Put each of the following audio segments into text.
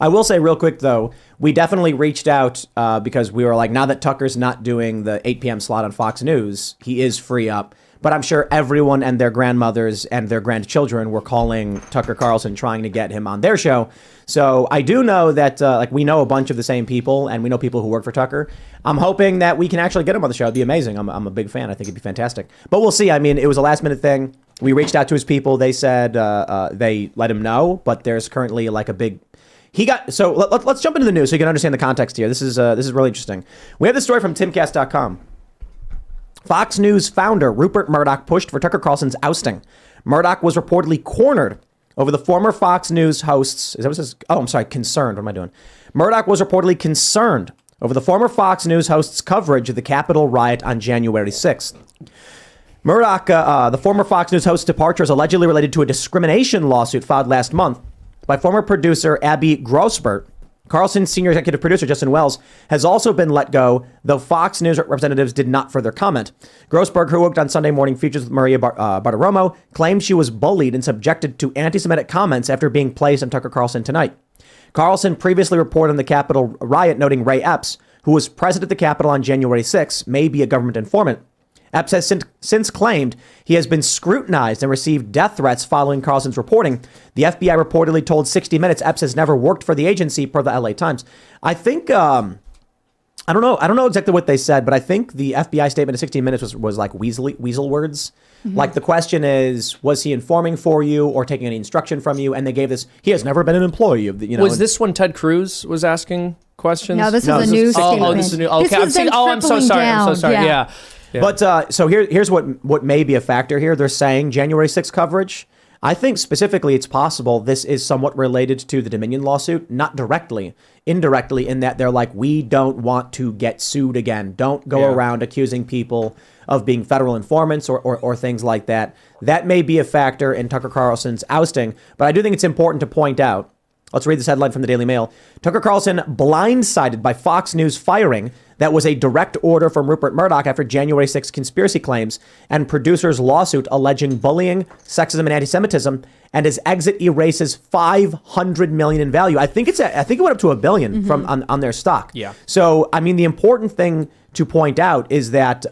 I will say real quick, though, we definitely reached out because we were like, now that Tucker's not doing the 8 p.m. slot on Fox News, he is free up. But I'm sure everyone and their grandmothers and their grandchildren were calling Tucker Carlson trying to get him on their show. So I do know that we know a bunch of the same people and we know people who work for Tucker. I'm hoping that we can actually get him on the show. It'd be amazing. I'm a big fan. I think it'd be fantastic. But we'll see. I mean, it was a last minute thing. We reached out to his people. They said they let him know. But there's currently like a big... So let's jump into the news so you can understand the context here. This is really interesting. We have this story from timcast.com. Fox News founder Rupert Murdoch pushed for Tucker Carlson's ousting. Murdoch was reportedly cornered over the former Fox News host's... Is that what it says? Oh, I'm sorry. Concerned. What am I doing? Murdoch was reportedly concerned over the former Fox News host's coverage of the Capitol riot on January 6th. Murdoch, the former Fox News host's departure is allegedly related to a discrimination lawsuit filed last month by former producer Abby Grossbert. Carlson's senior executive producer, Justin Wells, has also been let go, though Fox News representatives did not further comment. Grossberg, who worked on Sunday Morning Features with Maria Bartiromo, claimed she was bullied and subjected to anti-Semitic comments after being placed on Tucker Carlson Tonight. Carlson previously reported on the Capitol riot, noting Ray Epps, who was present at the Capitol on January 6, may be a government informant. Epps has since claimed he has been scrutinized and received death threats following Carlson's reporting. The FBI reportedly told 60 Minutes Epps has never worked for the agency, per the LA Times. I think, I don't know exactly what they said, but I think the FBI statement of 60 Minutes was like weasel words. Mm-hmm. Like the question is, was he informing for you or taking any instruction from you? And they gave this, he has never been an employee of the, Was this when Ted Cruz was asking questions? No, this is a new statement. Oh, this is a new. Okay, I'm so sorry. I'm so sorry. Yeah. Yeah. But so here's what may be a factor here. They're saying January 6th coverage. I think specifically it's possible this is somewhat related to the Dominion lawsuit, not directly, indirectly, in that they're like, we don't want to get sued again. Don't go around accusing people of being federal informants or things like that. That may be a factor in Tucker Carlson's ousting. But I do think it's important to point out. Let's read this headline from the Daily Mail. Tucker Carlson blindsided by Fox News firing. That was a direct order from Rupert Murdoch after January 6 conspiracy claims and producer's lawsuit alleging bullying, sexism, and anti-Semitism. And his exit erases $500 million in value. I think it went up to $1 billion from on their stock. Yeah. So I mean, the important thing to point out is that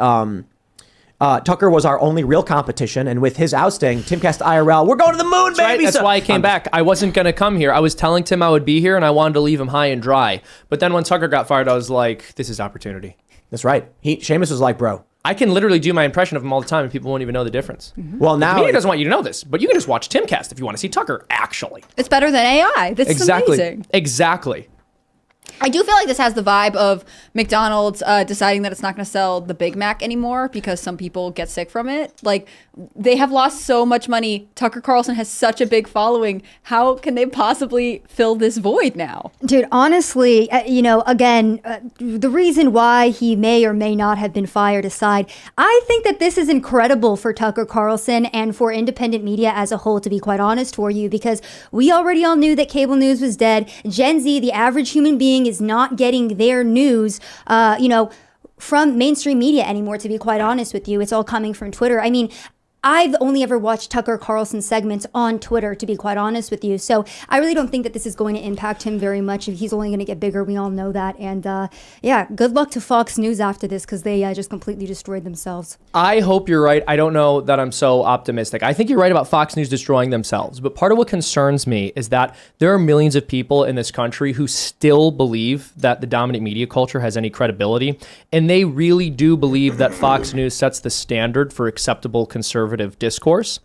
Tucker was our only real competition, and with his ousting, Timcast IRL, we're going to the moon, baby. Right. That's why I came back. I wasn't going to come here. I was telling Tim I would be here, and I wanted to leave him high and dry. But then when Tucker got fired, I was like, this is opportunity. That's right. Seamus was like, bro, I can literally do my impression of him all the time, and people won't even know the difference. Mm-hmm. Well, now the media doesn't want you to know this, but you can just watch Timcast if you want to see Tucker. Actually, it's better than AI. This is amazing. Exactly. I do feel like this has the vibe of McDonald's deciding that it's not going to sell the Big Mac anymore because some people get sick from it. Like, they have lost so much money. Tucker Carlson has such a big following. How can they possibly fill this void now? Dude, honestly, the reason why he may or may not have been fired aside, I think that this is incredible for Tucker Carlson and for independent media as a whole, to be quite honest for you, because we already all knew that cable news was dead. Gen Z, the average human being, is not getting their news, from mainstream media anymore, to be quite honest with you. It's all coming from Twitter. I mean, I've only ever watched Tucker Carlson segments on Twitter, to be quite honest with you. So I really don't think that this is going to impact him very much. He's only going to get bigger. We all know that. And good luck to Fox News after this, because they just completely destroyed themselves. I hope you're right. I don't know that I'm so optimistic. I think you're right about Fox News destroying themselves. But part of what concerns me is that there are millions of people in this country who still believe that the dominant media culture has any credibility. And they really do believe that Fox News sets the standard for acceptable conservative discourse.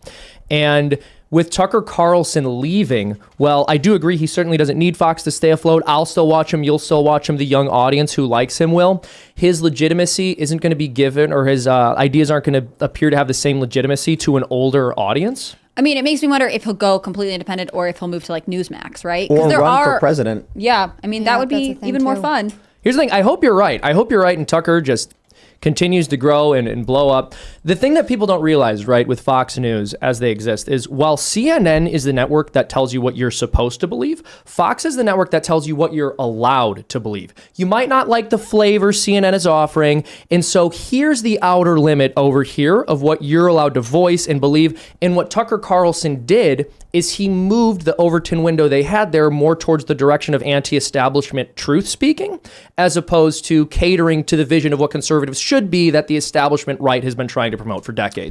And with Tucker Carlson leaving, well, I do agree he certainly doesn't need Fox to stay afloat. I'll still watch him. You'll still watch him. The young audience who likes him will. His legitimacy isn't going to be given, or his ideas aren't going to appear to have the same legitimacy to an older audience. I mean, it makes me wonder if he'll go completely independent or if he'll move to like Newsmax, right? Or run for president. Yeah, I mean, that would be even more fun. Here's the thing. I hope you're right. I hope you're right, and Tucker just continues to grow and blow up. The thing that people don't realize, right, with Fox News as they exist is while CNN is the network that tells you what you're supposed to believe, Fox is the network that tells you what you're allowed to believe. You might not like the flavor CNN is offering, and so here's the outer limit over here of what you're allowed to voice and believe. And what Tucker Carlson did is he moved the Overton window they had there more towards the direction of anti-establishment truth speaking, as opposed to catering to the vision of what conservatives should be that the establishment right has been trying to promote for decades.